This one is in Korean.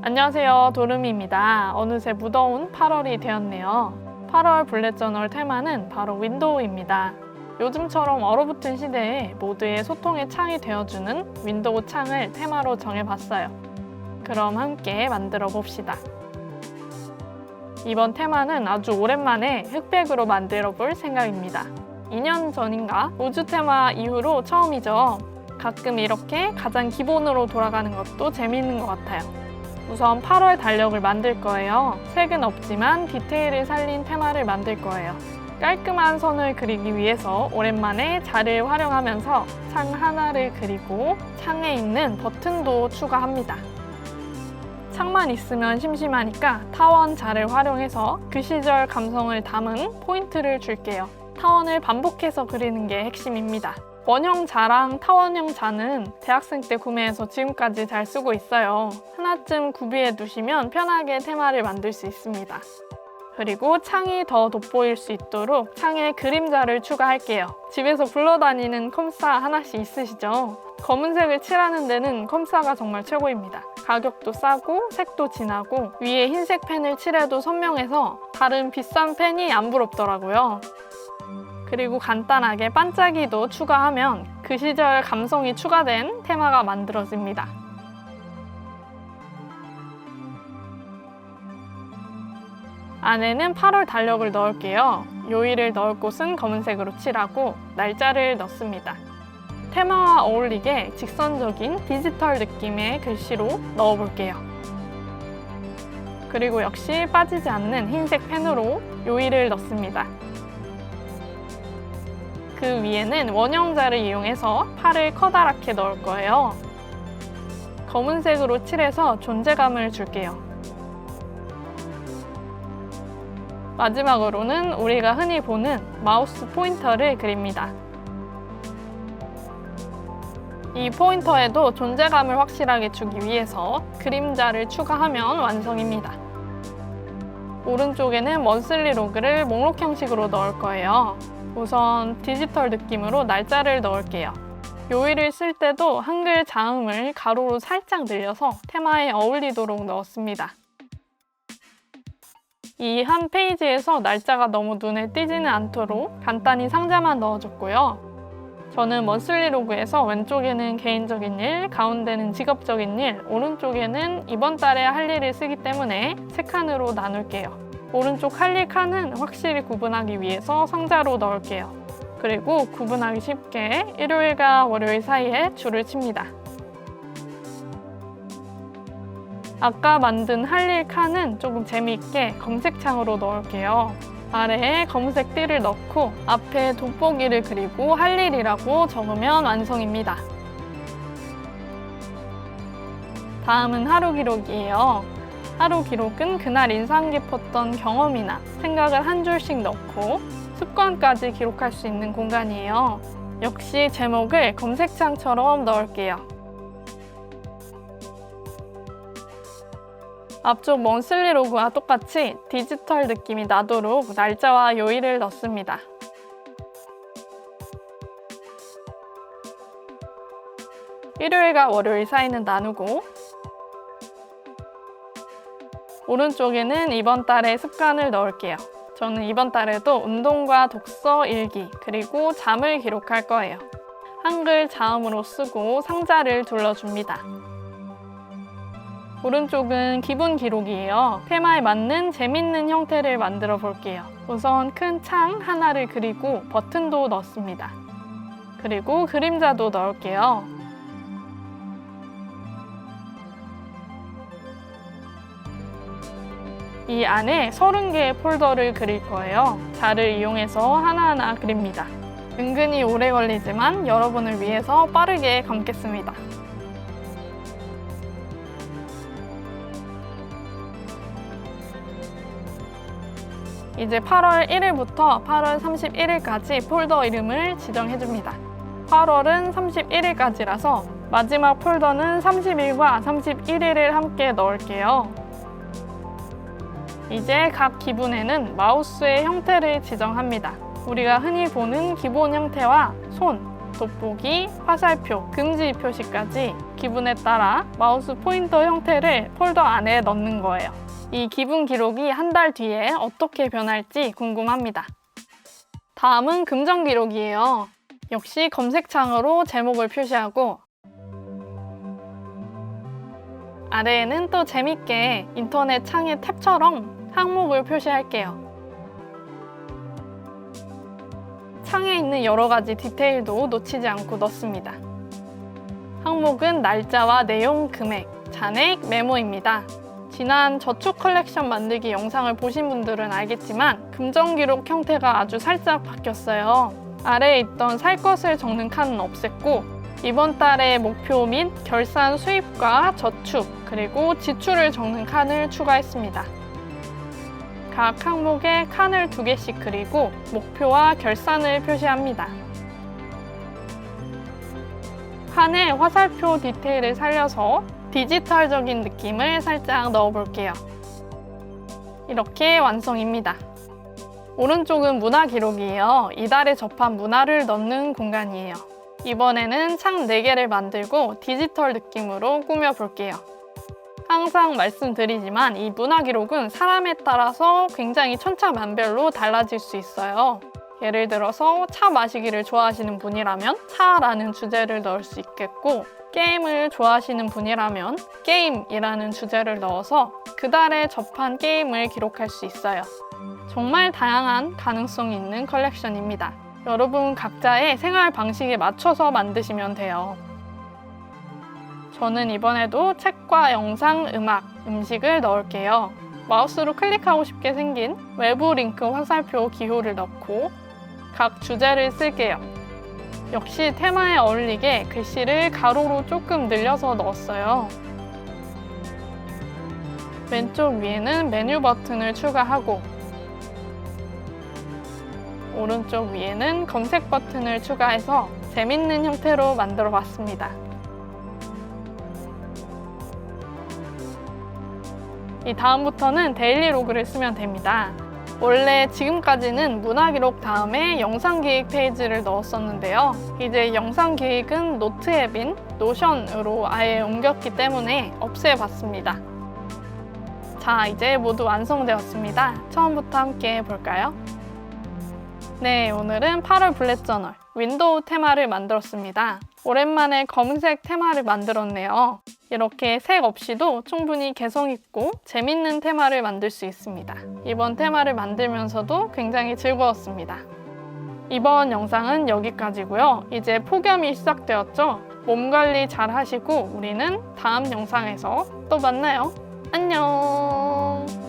안녕하세요, 도르미입니다. 어느새 무더운 8월이 되었네요. 8월 블랙 저널 테마는 바로 윈도우입니다. 요즘처럼 얼어붙은 시대에 모두의 소통의 창이 되어주는 윈도우 창을 테마로 정해봤어요. 그럼 함께 만들어 봅시다. 이번 테마는 아주 오랜만에 흑백으로 만들어 볼 생각입니다. 2년 전인가 우주 테마 이후로 처음이죠. 가끔 이렇게 가장 기본으로 돌아가는 것도 재미있는 것 같아요. 우선 8월 달력을 만들 거예요. 색은 없지만 디테일을 살린 테마를 만들 거예요. 깔끔한 선을 그리기 위해서 오랜만에 자를 활용하면서 창 하나를 그리고 창에 있는 버튼도 추가합니다. 창만 있으면 심심하니까 타원 자를 활용해서 그 시절 감성을 담은 포인트를 줄게요. 타원을 반복해서 그리는 게 핵심입니다. 원형 자랑 타원형 자는 대학생 때 구매해서 지금까지 잘 쓰고 있어요. 하나쯤 구비해 두시면 편하게 테마를 만들 수 있습니다. 그리고 창이 더 돋보일 수 있도록 창에 그림자를 추가할게요. 집에서 굴러다니는 컴사 하나씩 있으시죠? 검은색을 칠하는 데는 컴사가 정말 최고입니다. 가격도 싸고 색도 진하고 위에 흰색 펜을 칠해도 선명해서 다른 비싼 펜이 안 부럽더라고요. 그리고 간단하게 반짝이도 추가하면 그 시절 감성이 추가된 테마가 만들어집니다. 안에는 8월 달력을 넣을게요. 요일을 넣을 곳은 검은색으로 칠하고 날짜를 넣습니다. 테마와 어울리게 직선적인 디지털 느낌의 글씨로 넣어볼게요. 그리고 역시 빠지지 않는 흰색 펜으로 요일을 넣습니다. 그 위에는 원형자를 이용해서 팔을 커다랗게 넣을 거예요. 검은색으로 칠해서 존재감을 줄게요. 마지막으로는 우리가 흔히 보는 마우스 포인터를 그립니다. 이 포인터에도 존재감을 확실하게 주기 위해서 그림자를 추가하면 완성입니다. 오른쪽에는 먼슬리 로그를 목록 형식으로 넣을 거예요. 우선 디지털 느낌으로 날짜를 넣을게요. 요일을 쓸 때도 한글 자음을 가로로 살짝 늘려서 테마에 어울리도록 넣었습니다. 이 한 페이지에서 날짜가 너무 눈에 띄지는 않도록 간단히 상자만 넣어줬고요. 저는 먼슬리 로그에서 왼쪽에는 개인적인 일, 가운데는 직업적인 일, 오른쪽에는 이번 달에 할 일을 쓰기 때문에 세 칸으로 나눌게요. 오른쪽 할 일 칸은 확실히 구분하기 위해서 상자로 넣을게요. 그리고 구분하기 쉽게 일요일과 월요일 사이에 줄을 칩니다. 아까 만든 할 일 칸은 조금 재미있게 검색창으로 넣을게요. 아래에 검은색 띠를 넣고 앞에 돋보기를 그리고 할 일이라고 적으면 완성입니다. 다음은 하루 기록이에요. 하루 기록은 그날 인상 깊었던 경험이나 생각을 한 줄씩 넣고 습관까지 기록할 수 있는 공간이에요. 역시 제목을 검색창처럼 넣을게요. 앞쪽 먼슬리 로그와 똑같이 디지털 느낌이 나도록 날짜와 요일을 넣습니다. 일요일과 월요일 사이는 나누고 오른쪽에는 이번 달의 습관을 넣을게요. 저는 이번 달에도 운동과 독서, 일기, 그리고 잠을 기록할 거예요. 한글 자음으로 쓰고 상자를 둘러줍니다. 오른쪽은 기분 기록이에요. 테마에 맞는 재밌는 형태를 만들어 볼게요. 우선 큰 창 하나를 그리고 버튼도 넣습니다. 그리고 그림자도 넣을게요. 이 안에 30개의 폴더를 그릴 거예요. 자를 이용해서 하나하나 그립니다. 은근히 오래 걸리지만 여러분을 위해서 빠르게 감겠습니다. 이제 8월 1일부터 8월 31일까지 폴더 이름을 지정해줍니다. 8월은 31일까지라서 마지막 폴더는 30일과 31일을 함께 넣을게요. 이제 각 기분에는 마우스의 형태를 지정합니다. 우리가 흔히 보는 기본 형태와 손, 돋보기, 화살표, 금지 표시까지 기분에 따라 마우스 포인터 형태를 폴더 안에 넣는 거예요. 이 기분 기록이 한 달 뒤에 어떻게 변할지 궁금합니다. 다음은 금전 기록이에요. 역시 검색창으로 제목을 표시하고 아래에는 또 재밌게 인터넷 창의 탭처럼 항목을 표시할게요. 창에 있는 여러 가지 디테일도 놓치지 않고 넣습니다. 항목은 날짜와 내용, 금액, 잔액, 메모입니다. 지난 저축 컬렉션 만들기 영상을 보신 분들은 알겠지만 금전 기록 형태가 아주 살짝 바뀌었어요. 아래에 있던 살 것을 적는 칸은 없앴고 이번 달의 목표 및 결산 수입과 저축, 그리고 지출을 적는 칸을 추가했습니다. 각 항목에 칸을 2개씩 그리고 목표와 결산을 표시합니다. 칸에 화살표 디테일을 살려서 디지털적인 느낌을 살짝 넣어볼게요. 이렇게 완성입니다. 오른쪽은 문화 기록이에요. 이달에 접한 문화를 넣는 공간이에요. 이번에는 창 4개를 만들고 디지털 느낌으로 꾸며볼게요. 항상 말씀드리지만 이 문화 기록은 사람에 따라서 굉장히 천차만별로 달라질 수 있어요. 예를 들어서 차 마시기를 좋아하시는 분이라면 차라는 주제를 넣을 수 있겠고, 게임을 좋아하시는 분이라면 게임이라는 주제를 넣어서 그달에 접한 게임을 기록할 수 있어요. 정말 다양한 가능성이 있는 컬렉션입니다. 여러분 각자의 생활 방식에 맞춰서 만드시면 돼요. 저는 이번에도 책과 영상, 음악, 음식을 넣을게요. 마우스로 클릭하고 싶게 생긴 외부 링크 화살표 기호를 넣고 각 주제를 쓸게요. 역시 테마에 어울리게 글씨를 가로로 조금 늘려서 넣었어요. 왼쪽 위에는 메뉴 버튼을 추가하고 오른쪽 위에는 검색 버튼을 추가해서 재밌는 형태로 만들어 봤습니다. 이 다음부터는 데일리 로그를 쓰면 됩니다. 원래 지금까지는 문화 기록 다음에 영상 기획 페이지를 넣었었는데요. 이제 영상 기획은 노트 앱인 노션으로 아예 옮겼기 때문에 없애봤습니다. 자, 이제 모두 완성되었습니다. 처음부터 함께 볼까요? 네, 오늘은 8월 블랙 저널 윈도우 테마를 만들었습니다. 오랜만에 검은색 테마를 만들었네요. 이렇게 색 없이도 충분히 개성있고 재밌는 테마를 만들 수 있습니다. 이번 테마를 만들면서도 굉장히 즐거웠습니다. 이번 영상은 여기까지고요. 이제 폭염이 시작되었죠? 몸 관리 잘 하시고 우리는 다음 영상에서 또 만나요. 안녕!